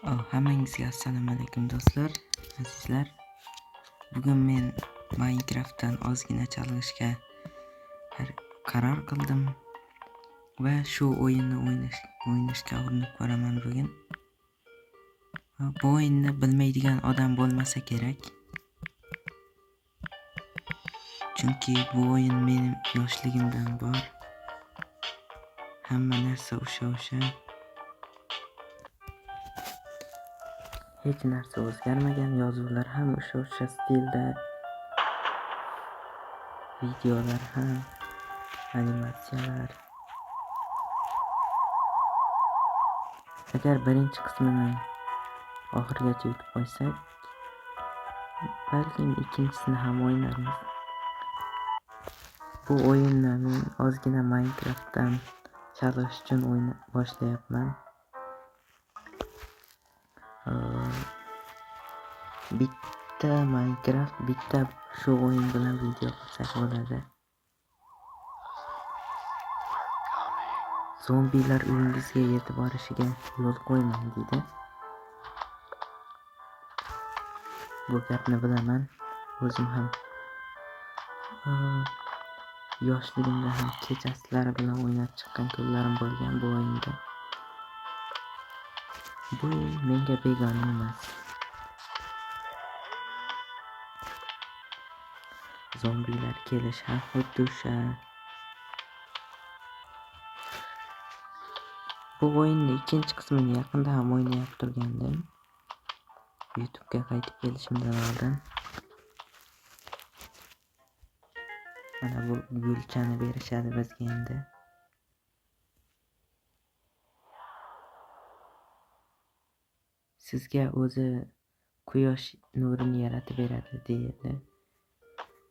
Hammangizga assalomu alaykum do'stlar, azizlar. Bugun men Minecraftdan ozgina chalg'ishga qaror qildim va shu o'yinni o'ynashga urinib ko'raman bugun. Bu o'yinni bilmaydigan odam bo'lmasa kerak. Chunki bu o'yin mening yoshligimdan bor. Hamma narsa o'sha. Hech narsa o'zgarmagan, yozuvlar ham o'sha stilda, videolar ham, animatsiyalar. Agar birinchi qismini oxirigacha yutib qo'ysak, balkim ikkinchisini ham o'ynarmiz. Bu o'yinni men ozgina Minecraftdan chalg'ish uchun boshlayapman. Bitta Minecraft, bitta shu o'yin bilan video qilsak bo'ladi. Zombilar uyingizga yetib borishiga yo'l qo'ymang deydi. Bu gapni bilaman. O'zim ham yoshligimda ham kechasilari bilan o'ynab chiqqan kunlarim bo'lgan bu o'yinda. Bu menga begona emas. Zombilar kelish ham xuddi o'sha. Bu o'yinni ikkinchi qismini yaqinda ham o'ynab turgandim. YouTube'ga qaytib kelishimdan oldin. Mana bu gulchani berishadi bizga endi. Sizga o'zi quyosh nurini yaratib beradi deydi.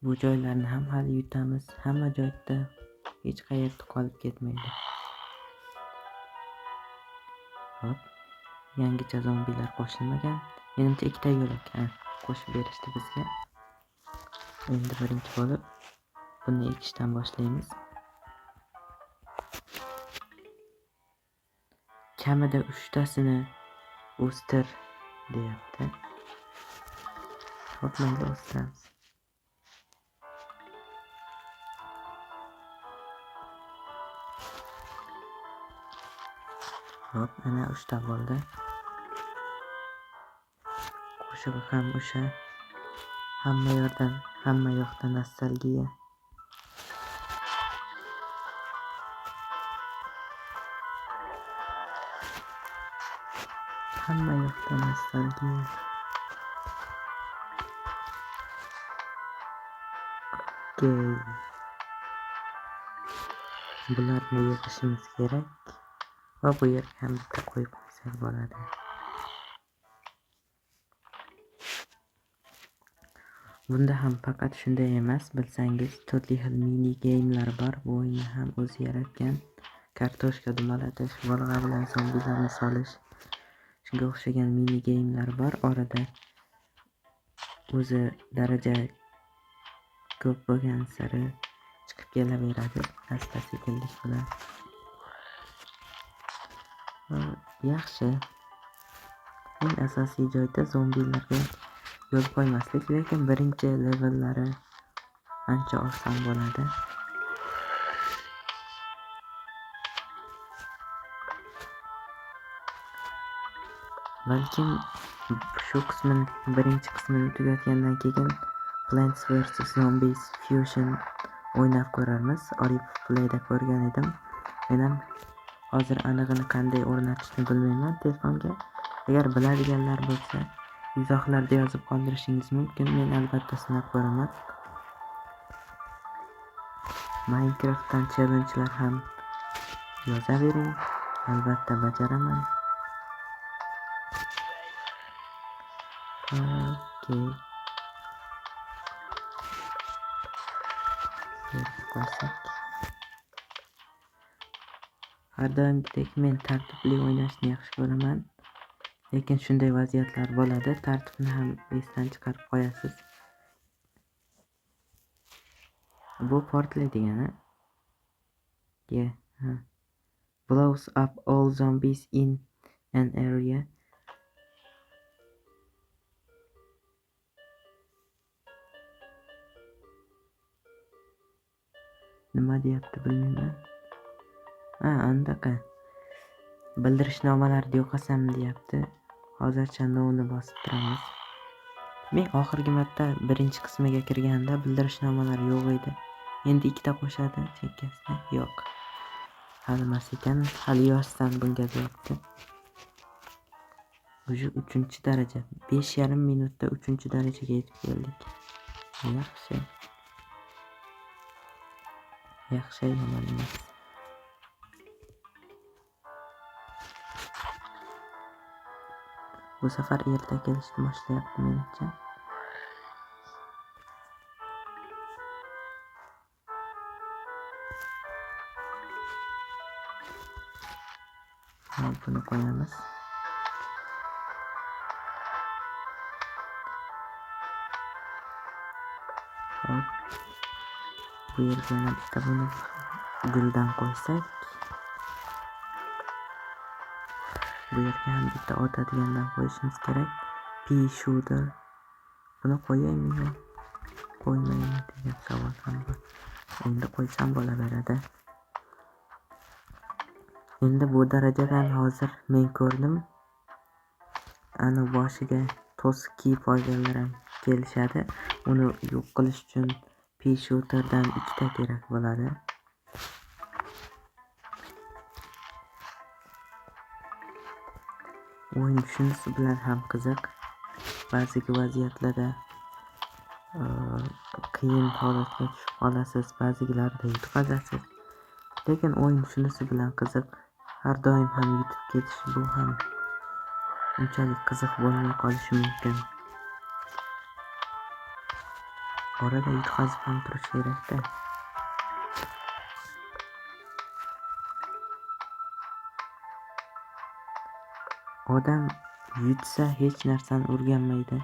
Bu joylarni ham hali yutamiz. Hamma joyda hech qayerda qolib ketmaydi. Hop, yangicha zombilar qo'shilmagan. Menimcha ikkita yo'l ekan. Qo'shib berishdi bizga. Endi birinchi bo'lib buni ekishdan boshlaymiz. Kamida 3 tasini o'stir deyapti. Hop, mayli o'stiramiz. Hop, ana 3 ta bo'ldi. Qo'shig'i ham o'sha. Hamma yoqdan nostalgiya. Hamma yoqdan nostalgiya. Okey. Bularni yig'ishimiz kerak. Va bu yerga ham bitta qo'yib qo'ysak bo'ladi. Bunda ham faqat shunday emas, bilsangiz turli xil mini game'lar bor. Bu o'yinni ham o'zi yaratgan. Kartoshka dumalatish, bolg'a bilan zombilarni solish, shunga o'xshagan mini game'lar bor. Orada o'zi daraja ko'p bo'lgan sari chiqib kelaveradi asta-sekinlik bilan. Yaxshi. Eng asosiy joyda zombilarga yo'l qo'ymaslik, lekin birinchi levellari ancha oson bo'ladi. Balkim shu birinchi qismini tugatgandan keyin Plants vs Zombies Fusion o'ynab ko'rarmiz. Orif Play'da ko'rgan edim. Men ham hozir anig'ini qanday o'rnatishni bilmayman telefonga. Agar biladiganlar bo'lsa, izohlarda yozib qoldirishingiz mumkin. Men albatta sinab ko'raman. Minecraftdan challenge'lar ham yozavering. Albatta bajaraman. Okey. Har doimgidek men tartibli o'ynashni yaxshi ko'raman. Lekin shunday vaziyatlar bo'ladi. Tartibni ham esdan chiqarib qo'yasiz. Bu portlay degani. Blows up all zombies in an area. nima deyapti bilmayman. Andaqa bildirishnomalarni yo'qosam deyapti. Hozircha noni bosib turamiz. Men oxirgi marta birinchi qismiga kirganda bildirishnomalar yo'q edi. Endi ikkita qo'shadi chekkasida. Yo'q. Hali emas ekan, hali yoshsan bunga deyapti. Уже 3-daraja. 5,5 minutda 3-darajaga yetib keldik. Yaxshi yomon emas. Bu safar erta kelishni boshlayapti menimcha. Buni qo'yamiz. Bu yerga yana bitta buni guldan qo'ysak. Bu yerga ham bitta otadigandan qo'yishimiz kerak. Pea shooter. Buni qo'yaymi? Qo'ymaymi degan savol ham bor. Endi qo'ysam bo'laveradi. Endi bu darajadan hozir men ko'rdim. Ana boshiga to'siq kiyib olganlar ham kelishadi. Uni yo'q qilish uchun pea shooterdan 2ta kerak bo'ladi. O'yin shunisi bilan ham qiziq. Ba'zi vaziyatlarda qiyin holatga tushib qolasiz, ba'zilarda yutqazasiz. Lekin o'yin shunisi bilan qiziq. Har doim ham yutib ketish bu ham unchalik qiziq bo'lmay qolishi mumkin. Orada yutqazib ham turish kerak-da. Odam yutsa hech narsani o'rganmaydi.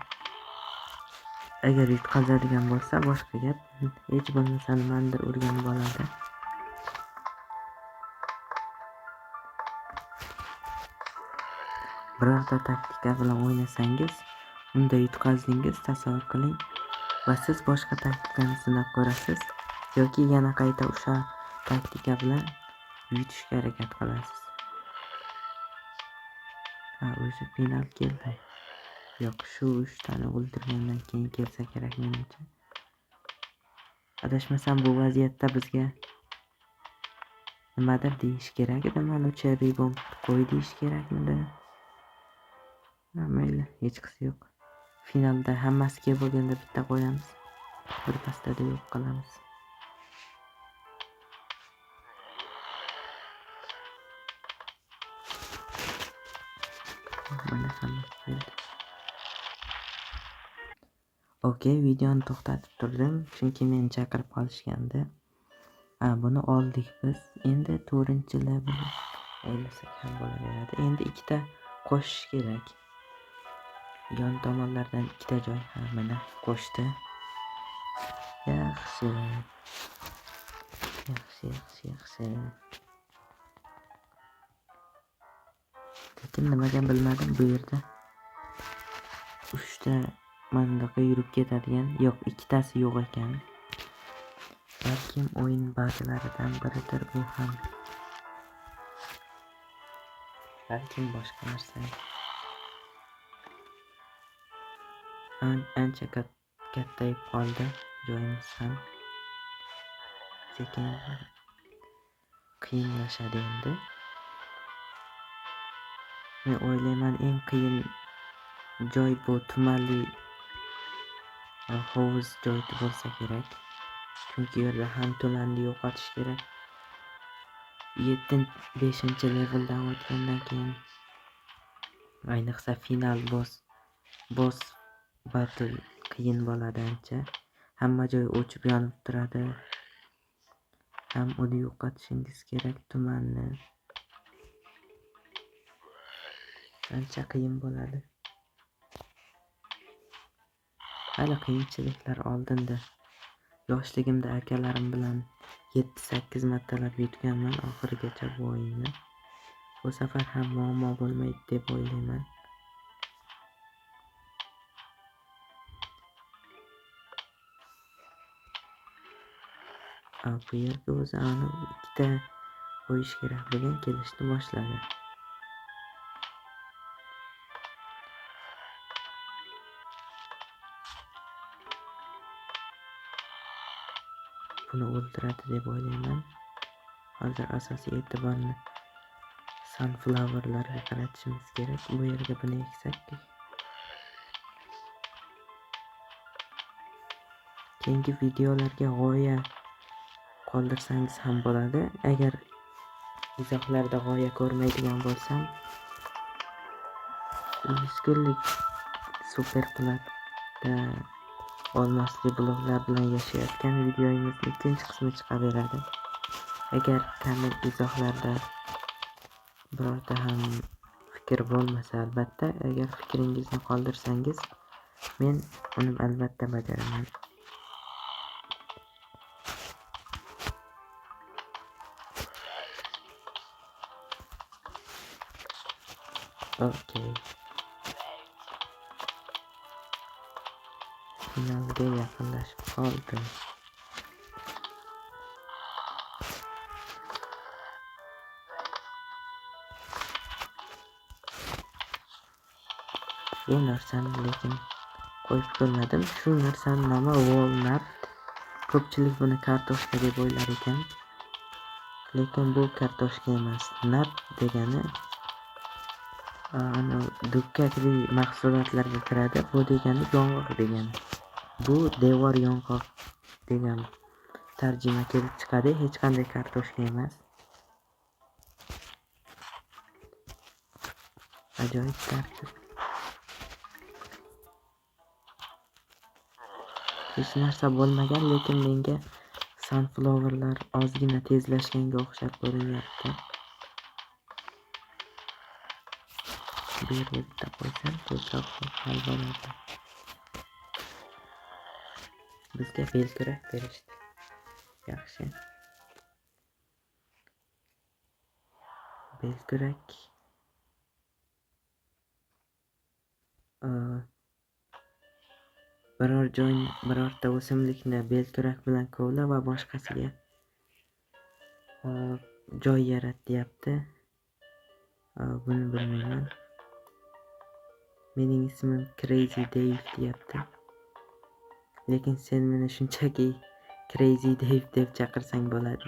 Agar yutqazadigan bo'lsa boshqa gap. Hech bo'lmasa nimanidir o'rganib oladi. Birorta taktika bilan o'ynasangiz, unda yutqazdingiz, tasavvur qiling va siz boshqa taktikani sinab ko'rasiz yoki yana qayta o'sha taktika bilan yutishga harakat qilasiz. O'sha final keldi. Yo'q, shu 3 tani o'ldirgandan keyin kelsa kerak menimcha. Adashmasam bu vaziyatda bizga nimadir deyish kerak edi. Mana cherry bomb qo'y deyish kerakmidi? Mayli, hech qisi yo'q. Finalda hammasiga bo'lganda bitta qo'yamiz. Bir pastada yo'q qilamiz. Mana hammasi bo'ldi. Okey, videoni to'xtatib turdim, chunki meni chaqirib qolishgandi. Buni oldik biz. Endi 4-level o'ynasak ham bo'laveradi. Endi ikkita qo'shish kerak. Yon tomonlardan ikkita joy mana qo'shdi. Yaxshi. Lekin nimaga bilmadim bu yerda 3 ta mandaqa yurib ketadigan, yo'q, ikkitasi yo'q ekan. Balkim o'yin ba'zilaridan biridir bu ham. Balkim boshqa narsa. Ancha kattayib qoldi joyimiz ham. Sekin qiyinlashadi endi. Men o'ylayman eng qiyin joy bu tumanli hovuz joy bo'lsa kerak. Chunki u yerda ham tumanni yo'qotish kerak. 5-leveldan o'tgandan keyin ayniqsa final boss battle qiyin bo'ladi ancha. Hamma joy o'chib yonib turadi. Ham uni yo'qotishingiz kerak tumanni. Ancha qiyin bo'ladi. Hali qiyinchiliklar oldinda. Yoshligimda akalarim bilan 7-8 martalab yutganman oxirigacha bu o'yinni. Bu safar ham muammo bo'lmaydi deb o'ylayman. Bu yerga o'zi ani ikkita qo'yish kerakligidan kelishni boshladi. Buni o'ldiradi deb o'ylayman. Hozir asosiy e'tiborni sunflowerlarga qaratishimiz kerak. Bu yerga buni eksak, keyingi videolarga g'oya qoldirsangiz ham bo'ladi. Agar izohlarda g'oya ko'rmaydigan bo'lsam, 100 kunlik super platda olmosli bloklar bilan yashayotgan videomizning ikkinchi qismi chiqaveradi. Agar komment izohlarda birorta ham fikr bo'lmasa, albatta, agar fikringizni qoldirsangiz, men uni albatta bajaraman. Okey. Finalga yaqinlashib qoldim. Shu narsani lekin qo'yib ko'rmadim. Shu narsani nomi walnut. Ko'pchilik buni kartoshka deb o'ylar ekan. Lekin bu kartoshka emas. Nut degani dukkakli mahsulotlarga kiradi. Bu degani yong'oq degani. Bu devor yong'oq degan tarjima kelib chiqadi. Hech qanday kartoshka emas. Ajoyib tarkib. Hech narsa bo'lmagan, lekin menga sunflowerlar ozgina tezlashganga o'xshab ko'rinyapti. Bu yerga bitta qo'ysam, ko'proq hal bo'ladi. Bizga belkurak berishdi. Yaxshi. Belkurak birorta o'simlikni belkurak bilan kovla va boshqasiga joy yarat deyapti. Buni bilmayman. Mening ismim Crazy Dave deyapti. Lekin sen meni shunchaki Crazy Dave deb chaqirsang bo'ladi.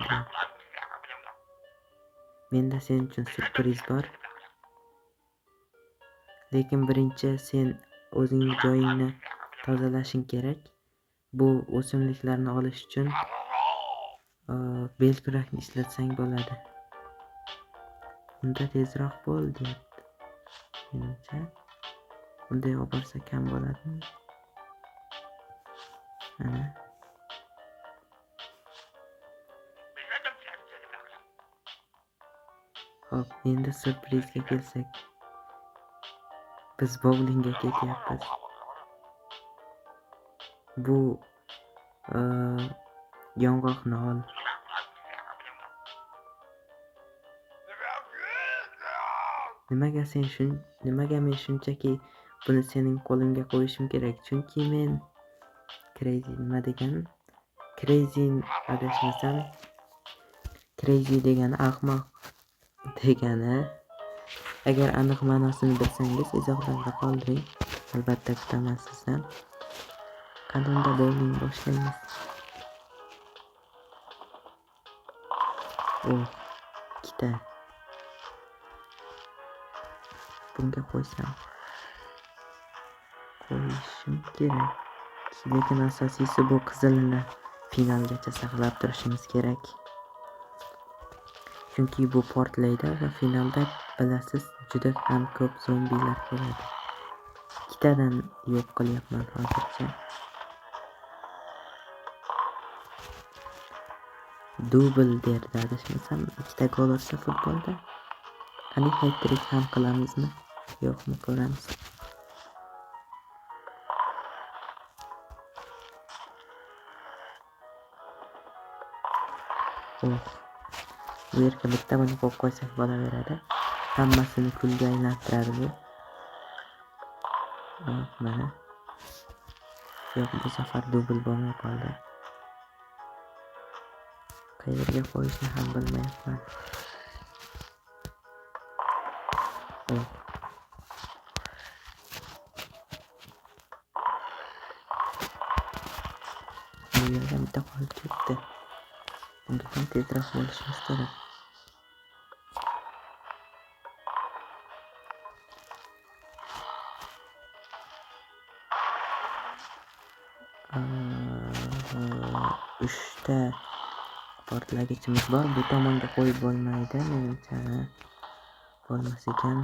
Menda sen uchun surpriz bor. Lekin birinchi sen o'zing joyingni tozalashing kerak. Bu o'simliklarni olish uchun belkurakni ishlatsang bo'ladi. Unda tezroq bo'l deyapti. Menimcha bunday olib borsa kam bo'ladimi? Ana. Hop, endi surprizga kelsak. Biz bowlingga ketyapmiz. Bu yong'oqni ol. Nimaga men shunchaki buni sening qo'lingga qo'yishim kerak? Chunki men crazy nima degan? Crazy adashmasam, crazy degani ahmoq degani. Agar aniq ma'nosini bilsangiz, izohlarda qoldiring. Albatta kutaman sizdan. Qanday bowling boshlaymiz? Ikkita. Bunga qo'yishim kerak. Lekin asosiysi bu qizilni finalgacha saqlab turishimiz kerak. Chunki bu portlaydi va finalda bilasiz juda ham ko'p zombilar keladi. Ikkitadan yo'q qilyapman hozircha. Dubl derdi adashmasam, ikkita gol ursa futbolda. Qani hat-trick ham qilamizmi? Yo'qmi, ko'ramiz. Bu yerga bitta buni qo'yib qo'ysak bo'laveradi. Hammasini kulga aylantiradi bu. Mana. Yo'q, bu safar dubl bo'lmay qoldi. Qayerga qo'yishni ham bilmayapman. Bu yerda bitta qolib ketdi. Bunga ham tezroq bo'lishimiz kerak. Uchta portlagichimiz bor. Bu tomonga qo'yib bo'lmaydi, menimcha. Bo'lmas ekan.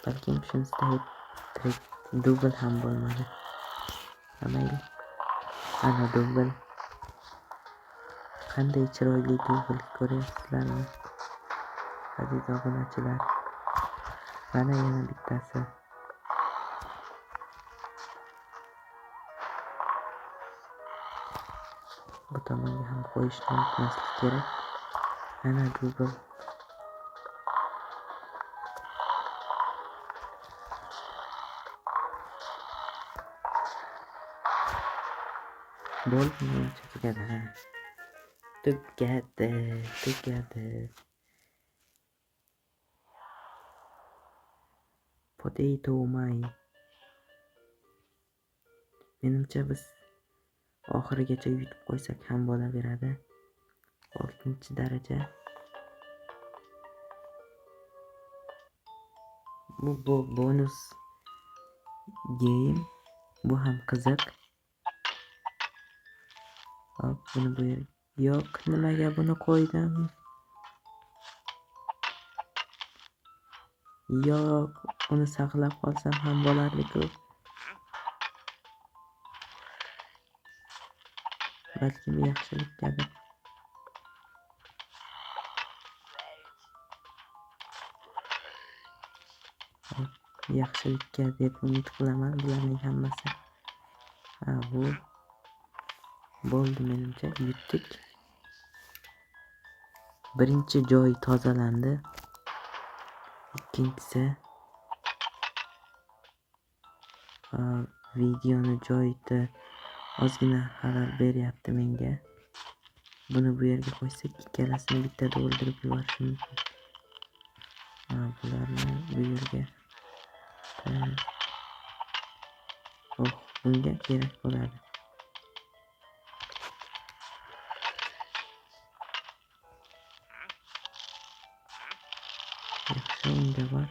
Balkim shunisi dubl ham bo'lmadi. Mayli. Ana dubl. Qanday chiroyli dubl ko'ryapsizlarmi? Aziz obunachilar. Mana yana bittasi. Bu tomonga ham qo'yishni unutmaslik kerak. Ana dubl. Bo'ldi, menimcha tugadi. Tugadi. Potato mine. Menimcha biz oxirigacha yutib qo'ysak ham bo'laveradi. 6-daraja. Bu bonus game. Bu ham qiziq. Hop, buni bu yerga. Yo'q, nimaga buni qo'ydim? Yo'q, uni saqlab qolsam ham bo'lardi-ku. Balkim yaxshilikkadir. Yaxshilikka deb umid qilaman bularning hammasi. Bu bo'ldi, menimcha yutdik. Birinchi joy tozalandi. Ikkinchisi videoni joyida ozgina xabar beryapti menga. Buni bu yerga qo'ysak, ikkalasini bittada o'ldirib yuborish mumkin. Bularni bu yerga. Bunga kerak bo'ladi. Yaxshi, unda bor.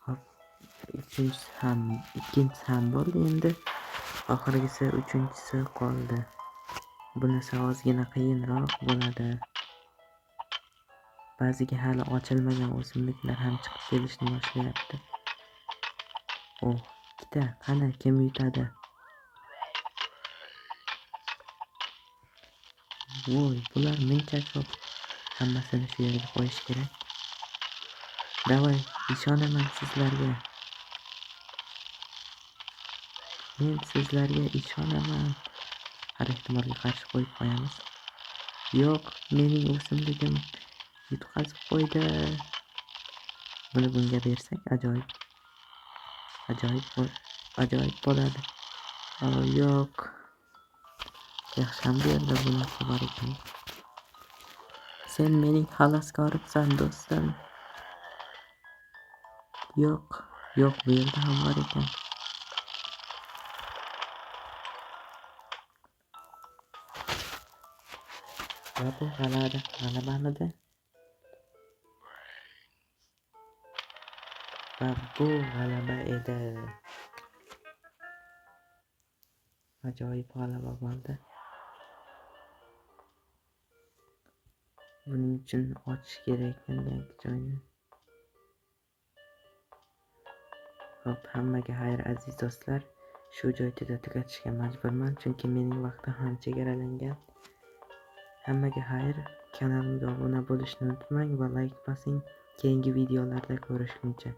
Hop, ikkinchisi ham bo'ldi endi. Oxirgisi uchinchisi qoldi. Bunisi ozgina qiyinroq bo'ladi. Ba'ziga hali ochilmagan o'simliklar ham chiqib kelishni boshlayapti. Ikkita. Qani, kim yutadi? Bular muncha ko'p. Hammasini shu yerga qo'yish kerak. Davay, ishonaman sizlarga. Men sizlarga ishonaman. Har ehtimolga qarshi qo'yib qo'yamiz. Yo'q, mening o'simligim yutqazib qo'ydi. Buni bunga bersak ajoyib. Ajoyib bo'ladi. Yo'q. Yaxshi ham bu yerda bunisi bor ekan. Sen mening xaloskorimsan, do'stim. Yo'q, bu yerda ham bor ekan. Va bu g'alabamidi? Va bu g'alaba edi. Ajoyib g'alaba bo'ldi. Buning uchun ochish kerak yangi joyni. Hop, hammaga xayr aziz do'stlar. Shu joyda tugatishga majburman, chunki mening vaqtim ham chegaralangan. Hammaga xayr. Kanalimga obuna bo'lishni unutmang va like bosing. Keyingi videolarda ko'rishguncha.